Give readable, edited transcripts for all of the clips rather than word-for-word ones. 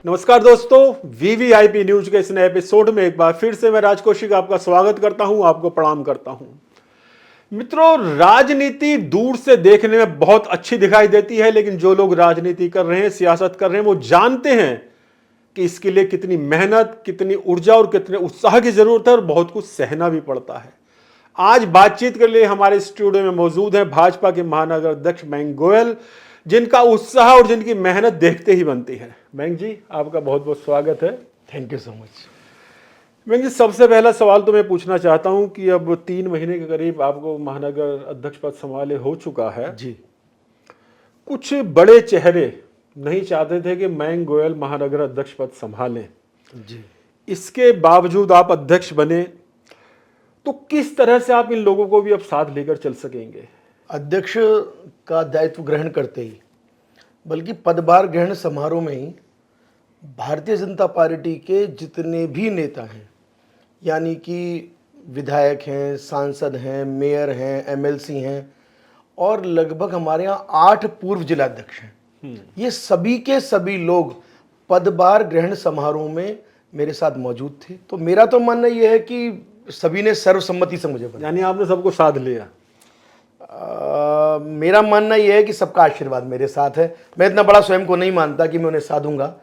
नमस्कार दोस्तों, VVIP news के इस नए एपिसोड में एक बार फिर से मैं राज कौशिक आपका स्वागत करता हूं, आपको प्रणाम करता हूं। मित्रों, राजनीति दूर से देखने में बहुत अच्छी दिखाई देती है, लेकिन जो लोग राजनीति कर रहे हैं, सियासत कर रहे हैं, वो जानते हैं कि इसके लिए कितनी मेहनत, कितनी ऊर्जा और कितने उत्साह की जरूरत है और बहुत कुछ सहना भी पड़ता है। आज बातचीत के लिए हमारे स्टूडियो में मौजूद हैं भाजपा के महानगर अध्यक्ष मयंक गोयल, जिनका उत्साह और जिनकी मेहनत देखते ही बनती है। मयंक जी, आपका बहुत बहुत स्वागत है। Thank you so much. Mayank ji, सबसे पहला सवाल तो मैं पूछना चाहता हूं कि अब 3 महीने के करीब आपको महानगर अध्यक्ष पद संभाले हो चुका है जी। कुछ बड़े चेहरे नहीं चाहते थे कि मयंक गोयल महानगर अध्यक्ष पद संभालें, जी। इसके बावजूद आप अध्यक्ष बने, तो किस तरह से आप इन लोगों को भी अब साथ लेकर चल सकेंगे? अध्यक्ष का दायित्व ग्रहण करते ही, बल्कि पदभार ग्रहण समारोह में ही भारतीय जनता पार्टी के जितने भी नेता हैं, यानी कि विधायक हैं, सांसद हैं, मेयर हैं, एमएलसी हैं और लगभग हमारे यहाँ 8 पूर्व जिलाध्यक्ष हैं, ये सभी के सभी लोग पदभार ग्रहण समारोह में मेरे साथ मौजूद थे। तो मेरा तो मानना यह है कि सभी ने सर्वसम्मति से मुझे बनाया। यानी आपने सबको साथ लिया? मेरा मानना यह है कि सबका आशीर्वाद मेरे साथ है। मैं इतना बड़ा स्वयं को नहीं मानता कि मैं उन्हें साधूंगा,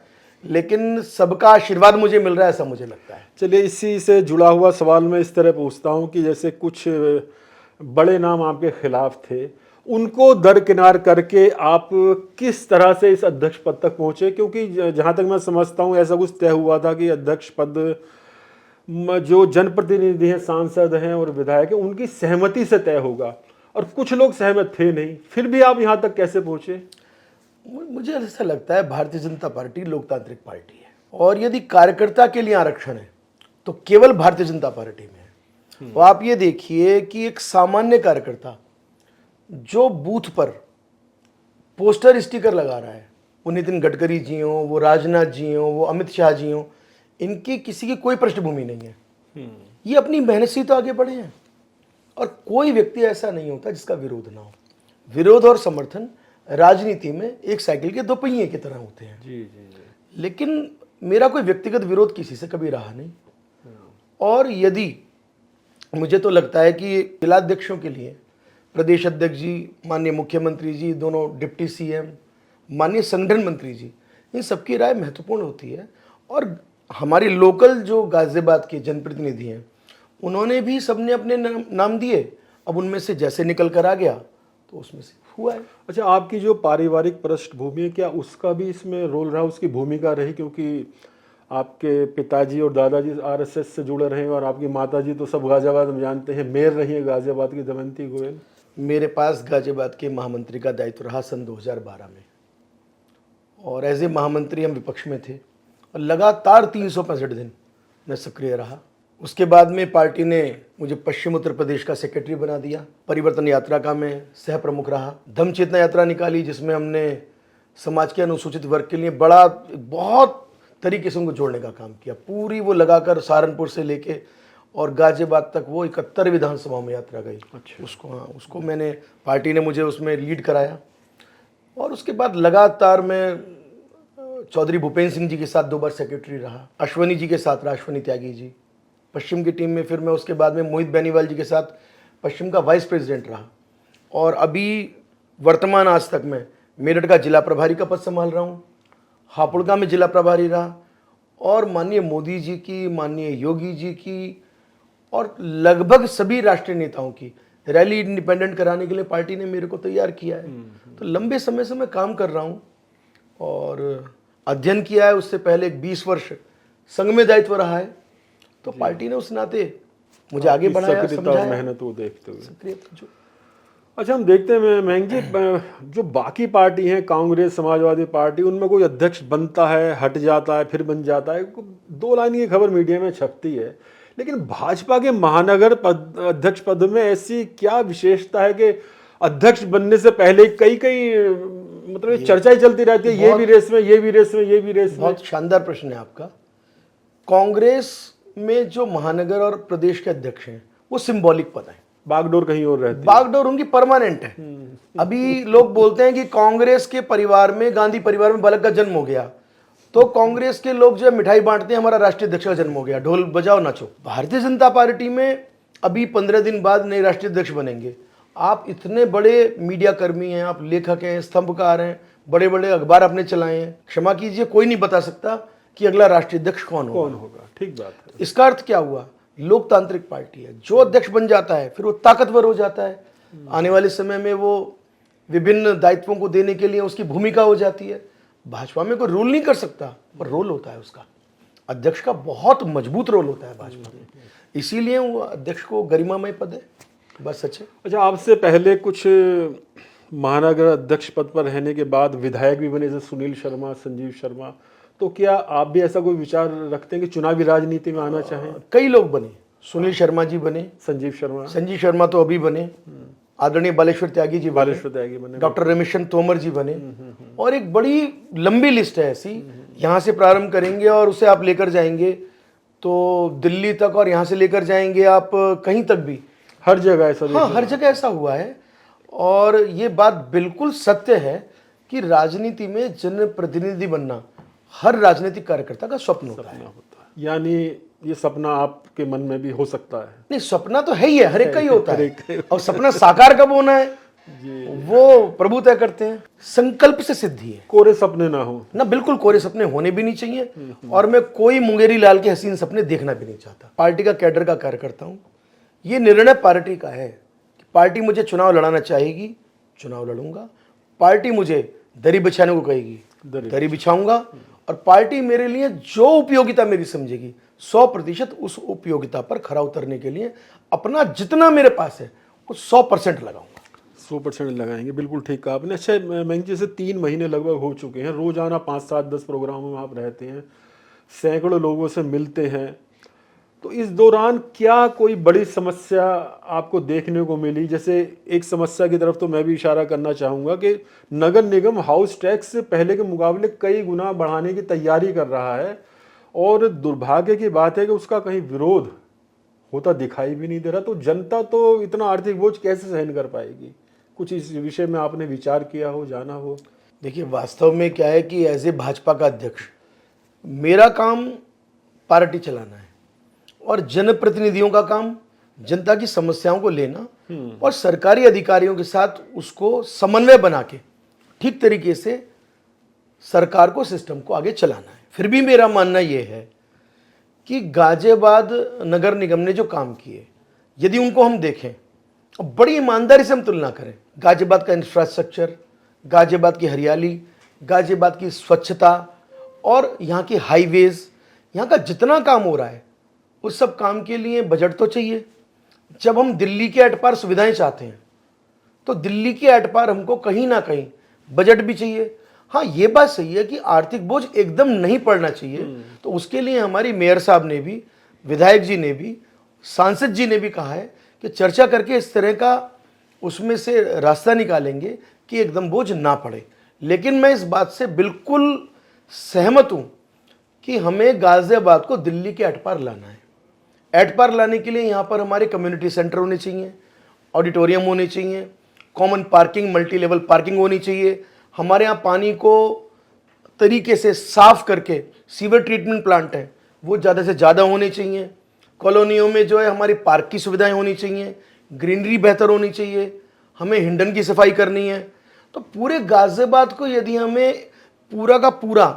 लेकिन सबका आशीर्वाद मुझे मिल रहा है, ऐसा मुझे लगता है। चलिए, इसी से जुड़ा हुआ सवाल मैं इस तरह पूछता हूं कि जैसे कुछ बड़े नाम आपके खिलाफ थे, उनको दरकिनार करके आप किस तरह से इस अध्यक्ष पद तक पहुंचे? क्योंकि जहां तक मैं समझता हूं ऐसा कुछ तय हुआ था कि अध्यक्ष पद जो जनप्रतिनिधि हैं, सांसद हैं और विधायक हैं, उनकी सहमति से तय होगा, और कुछ लोग सहमत थे नहीं। फिर भी आप यहां तक कैसे पहुंचे? मुझे ऐसा लगता है भारतीय जनता पार्टी लोकतांत्रिक पार्टी है, और यदि कार्यकर्ता के लिए आरक्षण है तो केवल भारतीय जनता पार्टी में है। तो आप ये देखिए कि एक सामान्य कार्यकर्ता जो बूथ पर पोस्टर स्टिकर लगा रहा है, वो नितिन गडकरी जी हों, वो राजनाथ जी हों, वो अमित शाह जी हों, इनकी किसी की कोई पृष्ठभूमि नहीं है। ये अपनी मेहनत से तो आगे बढ़े हैं, और कोई व्यक्ति ऐसा नहीं होता जिसका विरोध ना हो। विरोध और समर्थन राजनीति में एक साइकिल के 2 पहिए की तरह होते हैं। जी जी जी। लेकिन मेरा कोई व्यक्तिगत विरोध किसी से कभी रहा नहीं, और यदि मुझे तो लगता है कि जिलाध्यक्षों के लिए प्रदेश अध्यक्ष जी, माननीय मुख्यमंत्री जी, दोनों डिप्टी सीएम, माननीय संगठन मंत्री जी, इन सबकी राय महत्वपूर्ण होती है। और हमारी लोकल जो गाजियाबाद के जनप्रतिनिधि हैं, उन्होंने भी सबने अपने नाम दिए। अब उनमें से जैसे निकल कर आ गया तो उसमें से हुआ है। अच्छा, आपकी जो पारिवारिक पृष्ठभूमि है, क्या उसका भी इसमें रोल रहा, उसकी भूमिका रही? क्योंकि आपके पिताजी और दादाजी आरएसएस से जुड़े रहे और आपकी माताजी तो सब गाजियाबाद में जानते हैं, मेयर रही है गाजियाबाद की दमयंती गोयल। मेरे पास गाजियाबाद के महामंत्री का दायित्व रहा सन 2012 में, और एज ए महामंत्री हम विपक्ष में थे, और लगातार 365 दिन मैं सक्रिय रहा। उसके बाद में पार्टी ने मुझे पश्चिम उत्तर प्रदेश का सेक्रेटरी बना दिया। परिवर्तन यात्रा का मैं सह प्रमुख रहा। धम्म चेतना यात्रा निकाली, जिसमें हमने समाज के अनुसूचित वर्ग के लिए बहुत तरीके से उनको जोड़ने का काम किया। पूरी वो लगाकर सहारनपुर से लेके और गाजियाबाद तक वो 71 विधानसभाओं में यात्रा गई। अच्छा। उसको मैंने, पार्टी ने मुझे उसमें लीड कराया। और उसके बाद लगातार मैं चौधरी भूपेंद्र सिंह जी के साथ 2 बार सेक्रेटरी रहा, अश्वनी जी के साथ रहा, अश्वनी त्यागी जी पश्चिम की टीम में। फिर मैं उसके बाद में मोहित बेनीवाल जी के साथ पश्चिम का वाइस प्रेसिडेंट रहा, और अभी वर्तमान आज तक मैं मेरठ का जिला प्रभारी का पद संभाल रहा हूँ, हापुड़ में जिला प्रभारी रहा, और माननीय मोदी जी की, माननीय योगी जी की और लगभग सभी राष्ट्रीय नेताओं की रैली इंडिपेंडेंट कराने के लिए पार्टी ने मेरे को तैयार किया है। तो लंबे समय से मैं काम कर रहा हूँ और अध्ययन किया है। उससे पहले 20 वर्ष संघ में दायित्व रहा है, तो पार्टी ने उस नाते मुझे आगे बढ़ाया, समझाया, मेहनत वो देखते हुए। सक्रियता। अच्छा, हम देखते हैं मयंक जी, जो बाकी पार्टी हैं, कांग्रेस, समाजवादी पार्टी, उनमें कोई अध्यक्ष बनता है, हट जाता है, फिर बन जाता है, 2 लाइन की खबर मीडिया में छपती है। लेकिन भाजपा के महानगर अध्यक्ष पद में ऐसी क्या विशेषता है कि अध्यक्ष बनने से पहले कई मतलब चर्चाएं चलती रहती है, ये भी रेस में, ये भी रेस में, ये भी रेस में। बहुत शानदार प्रश्न है आपका। कांग्रेस में जो महानगर और प्रदेश के अध्यक्ष हैं, वो सिंबॉलिक पद है। बागडोर कहीं और रहती है। बागडोर उनकी परमानेंट है। अभी लोग बोलते हैं कि कांग्रेस के परिवार में, गांधी परिवार में बालक का जन्म हो गया, तो कांग्रेस के लोग जो है मिठाई बांटते हैं, हमारा राष्ट्रीय अध्यक्ष का जन्म हो गया, ढोल बजाओ नाचो। भारतीय जनता पार्टी में अभी 15 दिन बाद नए राष्ट्रीय अध्यक्ष बनेंगे। आप इतने बड़े मीडिया कर्मी हैं, आप लेखक हैं, स्तंभकार हैं, बड़े बड़े अखबार आपने चलाए हैं, क्षमा कीजिए कोई नहीं बता सकता कि अगला राष्ट्रीय अध्यक्ष कौन होगा। ठीक बात है। इसका अर्थ क्या हुआ? लोकतांत्रिक पार्टी है, जो अध्यक्ष बन जाता है फिर वो ताकतवर हो जाता है, आने वाले समय में वो विभिन्न दायित्वों को देने के लिए उसकी भूमिका हो जाती है। भाजपा में कोई रूल नहीं कर सकता, पर रोल होता है उसका, अध्यक्ष का बहुत मजबूत रोल होता है भाजपा में, इसीलिए वो अध्यक्ष को गरिमामय पद है, बस सच है। अच्छा, आपसे पहले कुछ महानगर अध्यक्ष पद पर रहने के बाद विधायक भी बने, जैसे सुनील शर्मा, संजीव शर्मा, तो क्या आप भी ऐसा कोई विचार रखते हैं कि चुनावी राजनीति में आना चाहें? कई लोग बने, सुनील शर्मा जी बने, संजीव शर्मा तो अभी बने, आदरणीय बालेश्वर त्यागी जी बने, डॉक्टर रमेशचंद्र तोमर जी बने, और एक बड़ी लंबी लिस्ट है ऐसी। यहाँ से प्रारंभ करेंगे और उसे आप लेकर जाएंगे तो दिल्ली तक, और यहाँ से लेकर जाएंगे आप कहीं तक भी, हर जगह ऐसा। हाँ, हर जगह ऐसा हुआ है। और ये बात बिल्कुल सत्य है कि राजनीति में जनप्रतिनिधि बनना हर राजनीतिक कार्यकर्ता का स्वप्न होता है। यानी ये सपना आपके मन में भी हो सकता है? नहीं, सपना तो है ही है, हर एक का ही होता है, और सपना साकार कब होना है वो प्रभु तय करते हैं। संकल्प से सिद्धि है, कोरे सपने ना हो ना, बिल्कुल कोरे सपने होने भी नहीं चाहिए, और मैं कोई मुंगेरी लाल के हसीन सपने देखना भी नहीं चाहता। पार्टी का कैडर का कार्यकर्ता हूं, ये निर्णय पार्टी का है कि पार्टी मुझे चुनाव लड़ाना चाहेगी, चुनाव लड़ूंगा। पार्टी मुझे दरी बिछाने को कहेगी, दरी बिछाऊंगा, और पार्टी मेरे लिए जो उपयोगिता मेरी समझेगी 100% उस उपयोगिता पर खरा उतरने के लिए अपना जितना मेरे पास है वो 100% लगाऊंगा। 100% लगाएंगे, बिल्कुल ठीक कहा आपने। अच्छा, मैं जैसे 3 महीने लगभग हो चुके हैं, रोजाना 5, 7, 10 प्रोग्रामों में आप रहते हैं, सैकड़ों लोगों से मिलते हैं, तो इस दौरान क्या कोई बड़ी समस्या आपको देखने को मिली? जैसे एक समस्या की तरफ तो मैं भी इशारा करना चाहूँगा कि नगर निगम हाउस टैक्स से पहले के मुकाबले कई गुना बढ़ाने की तैयारी कर रहा है, और दुर्भाग्य की बात है कि उसका कहीं विरोध होता दिखाई भी नहीं दे रहा। तो जनता तो इतना आर्थिक बोझ कैसे सहन कर पाएगी? कुछ इस विषय में आपने विचार किया हो, जाना हो? देखिए, वास्तव में क्या है कि एज ए भाजपा का अध्यक्ष मेरा काम पार्टी चलाना है, और जनप्रतिनिधियों का काम जनता की समस्याओं को लेना और सरकारी अधिकारियों के साथ उसको समन्वय बना के ठीक तरीके से सरकार को, सिस्टम को आगे चलाना है। फिर भी मेरा मानना यह है कि गाजियाबाद नगर निगम ने जो काम किए, यदि उनको हम देखें और बड़ी ईमानदारी से हम तुलना करें, गाजियाबाद का इंफ्रास्ट्रक्चर, गाजियाबाद की हरियाली, गाजियाबाद की स्वच्छता और यहाँ की हाईवेज, यहाँ का जितना काम हो रहा है उस सब काम के लिए बजट तो चाहिए। जब हम दिल्ली के एट पार सुविधाएं चाहते हैं तो दिल्ली के एट पार हमको कहीं ना कहीं बजट भी चाहिए। हाँ, ये बात सही है कि आर्थिक बोझ एकदम नहीं पड़ना चाहिए, तो उसके लिए हमारी मेयर साहब ने भी, विधायक जी ने भी, सांसद जी ने भी कहा है कि चर्चा करके इस तरह का उसमें से रास्ता निकालेंगे कि एकदम बोझ ना पड़े। लेकिन मैं इस बात से बिल्कुल सहमत हूँ कि हमें गाजियाबाद को दिल्ली के एट पार लाना है। एट पार लाने के लिए यहाँ पर हमारे कम्युनिटी सेंटर होने चाहिए, ऑडिटोरियम होने चाहिए, common parking, multi level parking होनी चाहिए। हमारे यहाँ पानी को तरीके से साफ करके सीवर ट्रीटमेंट प्लांट है वो ज़्यादा से ज़्यादा होने चाहिए। कॉलोनियों में जो है हमारी पार्क की सुविधाएं होनी चाहिए, ग्रीनरी बेहतर होनी चाहिए, हमें हिंडन की सफाई करनी है। तो पूरे गाजियाबाद को यदि हमें पूरा का पूरा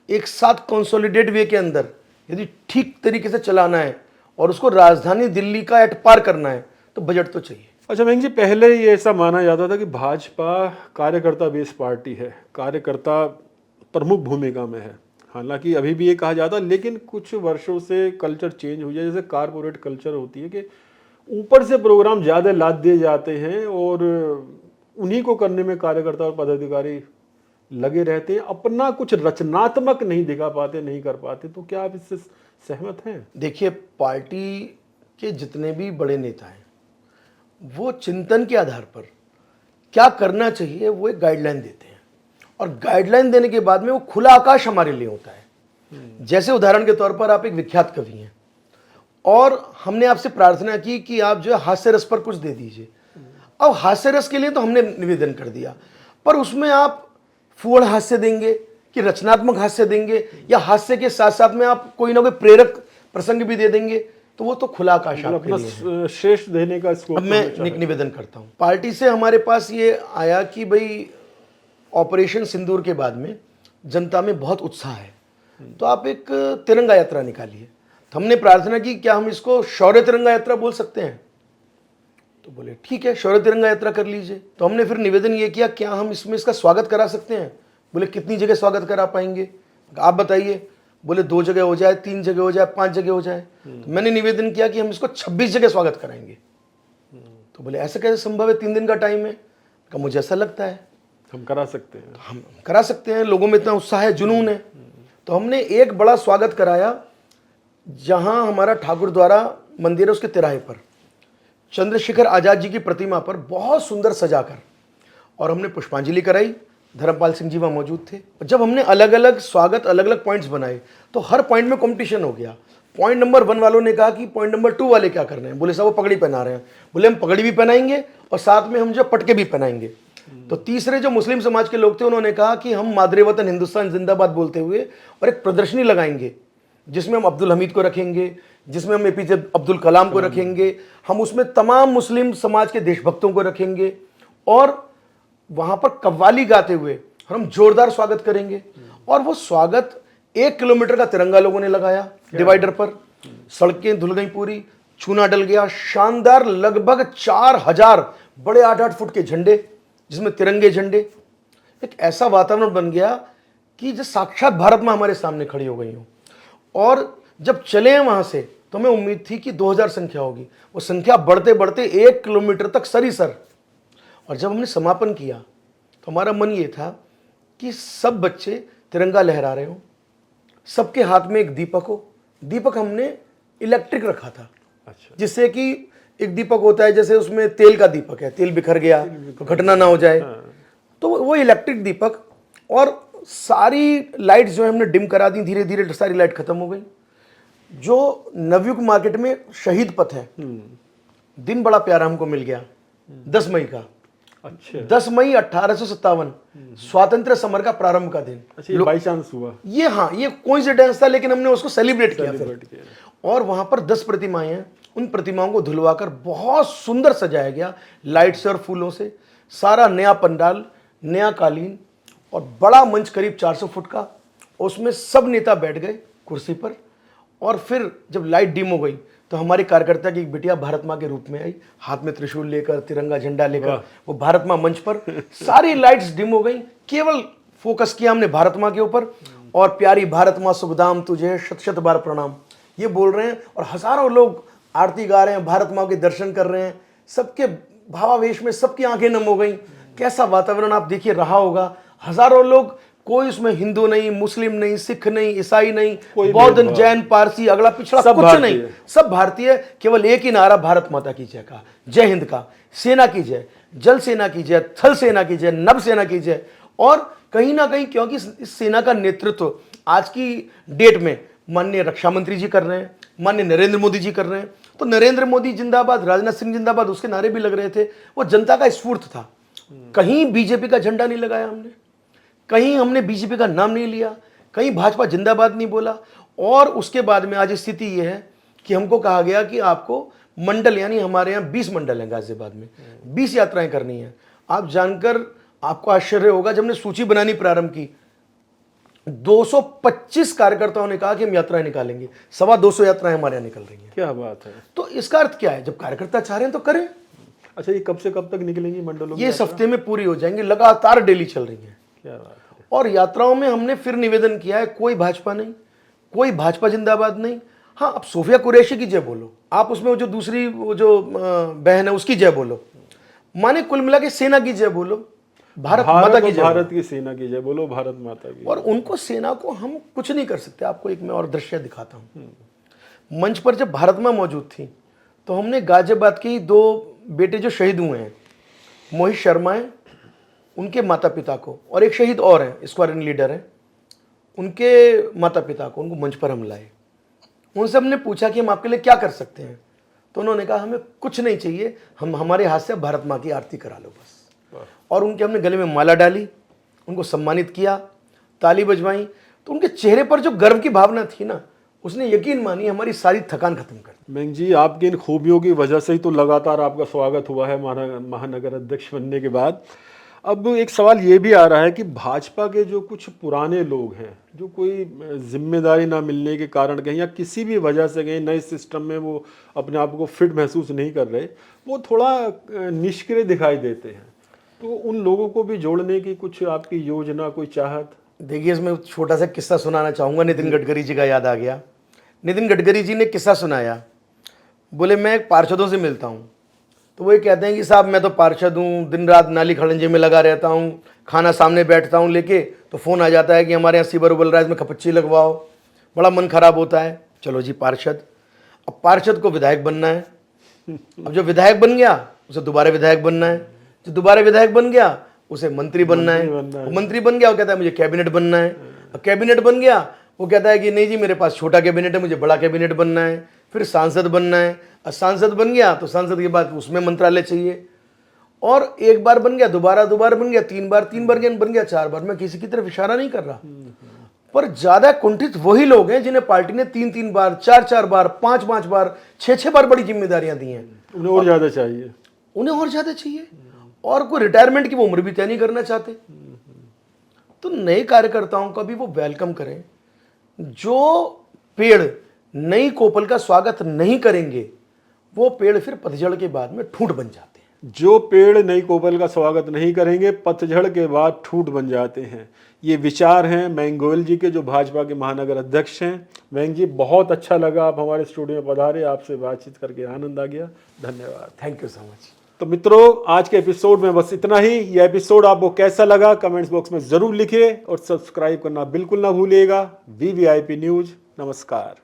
एक साथ कंसोलिडेट वे के अंदर यदि ठीक तरीके से चलाना है और उसको राजधानी दिल्ली का एट पार करना है तो बजट तो चाहिए। अच्छा मयंक जी, पहले ये ऐसा माना जाता था कि भाजपा कार्यकर्ता बेस्ड पार्टी है, कार्यकर्ता प्रमुख भूमिका में है। हालांकि अभी भी ये कहा जाता है, लेकिन कुछ वर्षों से कल्चर चेंज हो जाए, जैसे कारपोरेट कल्चर होती है कि ऊपर से प्रोग्राम ज़्यादा लाद दिए जाते हैं और उन्हीं को करने में कार्यकर्ता और पदाधिकारी लगे रहते हैं, अपना कुछ रचनात्मक नहीं दिखा पाते, नहीं कर पाते। तो क्या आप इससे सहमत हैं? देखिए, पार्टी के जितने भी बड़े नेता हैं वो चिंतन के आधार पर क्या करना चाहिए वो एक गाइडलाइन देते हैं, और गाइडलाइन देने के बाद में वो खुला आकाश हमारे लिए होता है। जैसे उदाहरण के तौर पर आप एक विख्यात कवि हैं और हमने आपसे प्रार्थना की कि आप जो है हास्य रस पर कुछ दे दीजिए। अब हास्य रस के लिए तो हमने निवेदन कर दिया, पर उसमें आप फूहड़ हास्य देंगे कि रचनात्मक हास्य देंगे या हास्य के साथ साथ में आप कोई ना कोई प्रेरक प्रसंग भी दे देंगे, तो वो तो खुला आकाश आपके लिए है। अपना श्रेष्ठ देने का स्कोप अब मैं निवेदन करता हूँ, पार्टी से हमारे पास ये आया कि भाई ऑपरेशन सिंदूर के बाद में जनता में बहुत उत्साह है, तो आप एक तिरंगा यात्रा निकालिए। तो हमने प्रार्थना की क्या हम इसको शौर्य तिरंगा यात्रा बोल सकते हैं, तो बोले ठीक है शौर्य तिरंगा यात्रा कर लीजिए। तो हमने फिर निवेदन ये किया क्या हम इसमें इसका स्वागत करा सकते हैं, बोले कितनी जगह स्वागत करा पाएंगे, आप बताइए। बोले 2 जगह हो जाए, 3 जगह हो जाए, 5 जगह हो जाए। तो मैंने निवेदन किया कि हम इसको 26 जगह स्वागत कराएंगे। तो बोले ऐसा कैसे संभव है, 3 दिन का टाइम है। कहा मुझे ऐसा लगता है हम करा सकते हैं, हम करा सकते हैं, लोगों में इतना उत्साह है, जुनून है। तो हमने एक बड़ा स्वागत कराया जहां हमारा ठाकुर द्वारा मंदिर है उसके तिराहे पर चंद्रशेखर आजाद जी की प्रतिमा पर बहुत सुंदर सजाकर, और हमने पुष्पांजलि कराई। धर्मपाल सिंह जी वहाँ मौजूद थे। जब हमने अलग अलग स्वागत अलग अलग पॉइंट्स बनाए तो हर पॉइंट में कंपटीशन हो गया। पॉइंट नंबर 1 वालों ने कहा कि पॉइंट नंबर 2 वाले क्या कर रहे हैं, बोले साहब वो पगड़ी पहना रहे हैं। बोले हम पगड़ी भी पहनाएंगे और साथ में हम जो पटके भी पहनाएंगे। तो तीसरे जो मुस्लिम समाज के लोग थे उन्होंने कहा कि हम मादरे वतन हिंदुस्तान जिंदाबाद बोलते हुए और एक प्रदर्शनी लगाएंगे जिसमें हम अब्दुल हमीद को रखेंगे, जिसमें हम एपीजे अब्दुल कलाम को रखेंगे, हम उसमें तमाम मुस्लिम समाज के देशभक्तों को रखेंगे और वहां पर कव्वाली गाते हुए और हम जोरदार स्वागत करेंगे। और वो स्वागत 1 किलोमीटर का तिरंगा लोगों ने लगाया डिवाइडर पर, सड़कें धुल गई पूरी, चूना डल गया, शानदार लगभग 4000 बड़े 8-8 फुट के झंडे जिसमें तिरंगे झंडे, एक ऐसा वातावरण बन गया कि जो साक्षात भारत मां हमारे सामने खड़ी हो गई हो। और जब चले हैं वहां से तो हमें उम्मीद थी कि 2000 संख्या होगी, वो संख्या बढ़ते बढ़ते 1 किलोमीटर तक सर। और जब हमने समापन किया तो हमारा मन ये था कि सब बच्चे तिरंगा लहरा रहे हो, सबके हाथ में एक दीपक हो। दीपक हमने इलेक्ट्रिक रखा था, अच्छा, जिससे कि एक दीपक होता है जैसे उसमें तेल का दीपक है, तेल बिखर गया तो घटना ना हो जाए, तो वो इलेक्ट्रिक दीपक। और सारी लाइट्स जो है हमने डिम करा दी, धीरे धीरे सारी लाइट खत्म हो गई। जो नवयुग मार्केट में शहीद पथ है, दिन बड़ा प्यारा हमको मिल गया 10 मई का। अच्छा, 10 मई 1857 स्वातंत्र समर का प्रारंभ का दिन। अच्छा, ये बाई चांस हुआ ये, हाँ ये कोइंसिडेंस था, लेकिन हमने उसको सेलिब्रेट किया फिर। किया। और वहां पर 10 प्रतिमाएं हैं, उन प्रतिमाओं को धुलवाकर बहुत सुंदर सजाया गया लाइट से और फूलों से। सारा नया पंडाल, नया कालीन और बड़ा मंच करीब 400 फुट का, उसमें सब नेता बैठ गए कुर्सी पर। और फिर जब लाइट डिम हो गई तो हमारे कार्यकर्ता की एक बिटिया भारत माँ के रूप में आई, हाथ में त्रिशूल लेकर, तिरंगा झंडा लेकर, वो भारत माँ मंच पर। सारी लाइट्स डिम हो गई, केवल फोकस किया हमने भारत माँ के ऊपर। और प्यारी भारत माँ शुभदाम तुझे शत शत बार प्रणाम, ये बोल रहे हैं। और हजारों लोग आरती गा रहे हैं, भारत माँ के दर्शन कर रहे हैं, सबके भावावेश में सबकी आंखें नम हो गई। कैसा वातावरण आप देखिए रहा होगा। हजारों लोग, कोई उसमें हिंदू नहीं, मुस्लिम नहीं, सिख नहीं, ईसाई नहीं, बौद्ध, जैन, पारसी, अगला पिछड़ा कुछ नहीं, सब भारतीय। केवल एक ही नारा भारत माता की जय का, जय हिंद का, सेना की जय, जल सेना की जय, थल सेना की जय, नभ सेना की जय। और कहीं ना कहीं क्योंकि इस सेना का नेतृत्व आज की डेट में माननीय रक्षा मंत्री जी कर रहे हैं, माननीय नरेंद्र मोदी जी कर रहे हैं। तो नरेंद्र मोदी जिंदाबाद, राजनाथ सिंह जिंदाबाद, उसके नारे भी लग रहे थे। वो जनता का स्फूर्त था। कहीं बीजेपी का झंडा नहीं लगाया हमने, कहीं हमने बीजेपी का नाम नहीं लिया, कहीं भाजपा जिंदाबाद नहीं बोला। और उसके बाद में आज स्थिति यह है कि हमको कहा गया कि आपको मंडल, यानी हमारे यहाँ 20 मंडल हैं गाजियाबाद में, 20 यात्राएं करनी है। आप जानकर आपको आश्चर्य होगा, जब हमने सूची बनानी प्रारंभ की 225 कार्यकर्ताओं ने कहा कि हम यात्राएं निकालेंगे। 225 यात्राएं हमारे यहाँ निकल रही हैं। क्या बात है। तो इसका अर्थ क्या है, जब कार्यकर्ता चाह रहे हैं तो करें। अच्छा, ये कब से कब तक निकलेंगी मंडलों में? ये इस हफ्ते में पूरी हो जाएंगी, लगातार डेली चल रही है। क्या बात है। और यात्राओं में हमने फिर निवेदन किया है, कोई भाजपा नहीं, कोई भाजपा जिंदाबाद नहीं। हाँ, अब सोफिया कुरैशी की जय बोलो, आप उसमें वो जो दूसरी वो जो बहन है उसकी जय बोलो, माने कुल मिला के सेना की जय बोलो, भारत माता की जय, भारत की सेना की जय बोलो, भारत माता की। और उनको, सेना को हम कुछ नहीं कर सकते। आपको एक मैं और दृश्य दिखाता हूँ। मंच पर जब भारत माँ मौजूद थी तो हमने गाजियाबाद के ही 2 बेटे जो शहीद हुए हैं, मोहित शर्मा है, उनके माता पिता को, और एक शहीद और है, स्क्वाड्रन लीडर है, उनके माता पिता को, उनको मंच पर हम लाए। उनसे हमने पूछा कि हम आपके लिए क्या कर सकते हैं। तो उन्होंने कहा हमें कुछ नहीं चाहिए, हम हमारे हाथ से भारत माँ की आरती करा लो बस। और उनके हमने गले में माला डाली, उनको सम्मानित किया। ताली बजवाई, तो उनके चेहरे पर जो गर्व की भावना थी ना, उसने यकीन मानी हमारी सारी थकान खत्म कर दी। मेंग जी, आपकी इन खूबियों की वजह से ही तो लगातार आपका स्वागत हुआ है महानगर अध्यक्ष बनने के बाद। अब एक सवाल ये भी आ रहा है कि भाजपा के जो कुछ पुराने लोग हैं, जो कोई जिम्मेदारी ना मिलने के कारण कहीं या किसी भी वजह से कहीं नए सिस्टम में वो अपने आप को फिट महसूस नहीं कर रहे, वो थोड़ा निष्क्रिय दिखाई देते हैं, तो उन लोगों को भी जोड़ने की कुछ आपकी योजना, कोई चाहत? देखिए, इसमें छोटा सा किस्सा सुनाना चाहूँगा। नितिन गडकरी जी का याद आ गया। नितिन गडकरी जी ने किस्सा सुनाया, बोले मैं पार्षदों से मिलता हूँ, तो वो ये कहते हैं कि साहब मैं तो पार्षद हूँ, दिन रात नाली खड़ंजे में लगा रहता हूँ, खाना सामने बैठता हूँ लेके, तो फ़ोन आ जाता है कि हमारे यहाँ सीवर उबल रहा है, इसमें खपच्ची लगवाओ, बड़ा मन खराब होता है। चलो जी पार्षद, अब पार्षद को विधायक बनना है। अब जो विधायक बन गया उसे दोबारा विधायक बनना है, जो दोबारा विधायक बन गया उसे मंत्री बनना है, वो मंत्री बन गया वो कहता है मुझे कैबिनेट बनना है। अब कैबिनेट बन गया वो कहता है कि नहीं जी मेरे पास छोटा कैबिनेट है, मुझे बड़ा कैबिनेट बनना है। फिर सांसद बनना है, और सांसद बन गया तो सांसद के बाद उसमें मंत्रालय चाहिए, और एक बार बन गया, दोबारा बन गया, तीन बार बन गया, 4 बार। मैं किसी की तरफ इशारा नहीं कर रहा, पर ज्यादा कुंठित वही लोग हैं जिन्हें पार्टी ने 3-3 बार, 4-4 बार, 5-5 बार, 6-6 बार बड़ी जिम्मेदारियां दी हैं। उन्हें और ज्यादा चाहिए, उन्हें और ज्यादा चाहिए, और कोई रिटायरमेंट की वो उम्र भी तय नहीं करना चाहते। तो नए कार्यकर्ताओं का भी वो वेलकम करें। जो पेड़ नई कोपल का स्वागत नहीं करेंगे वो पेड़ फिर पतझड़ के बाद में ठूंठ बन जाते हैं। जो पेड़ नई कोपल का स्वागत नहीं करेंगे पतझड़ के बाद ठूंठ बन जाते हैं। ये विचार हैं मेंग गोयल जी के, जो भाजपा के महानगर अध्यक्ष हैं। मेंग जी, बहुत अच्छा लगा आप हमारे स्टूडियो में पधारे, आपसे बातचीत करके आनंद आ गया। धन्यवाद। Thank you so much. तो मित्रों, आज के एपिसोड में बस इतना ही। यह एपिसोड आपको कैसा लगा कमेंट्स बॉक्स में जरूर लिखिए, और सब्सक्राइब करना बिल्कुल ना भूलिएगा। VVIP न्यूज, नमस्कार।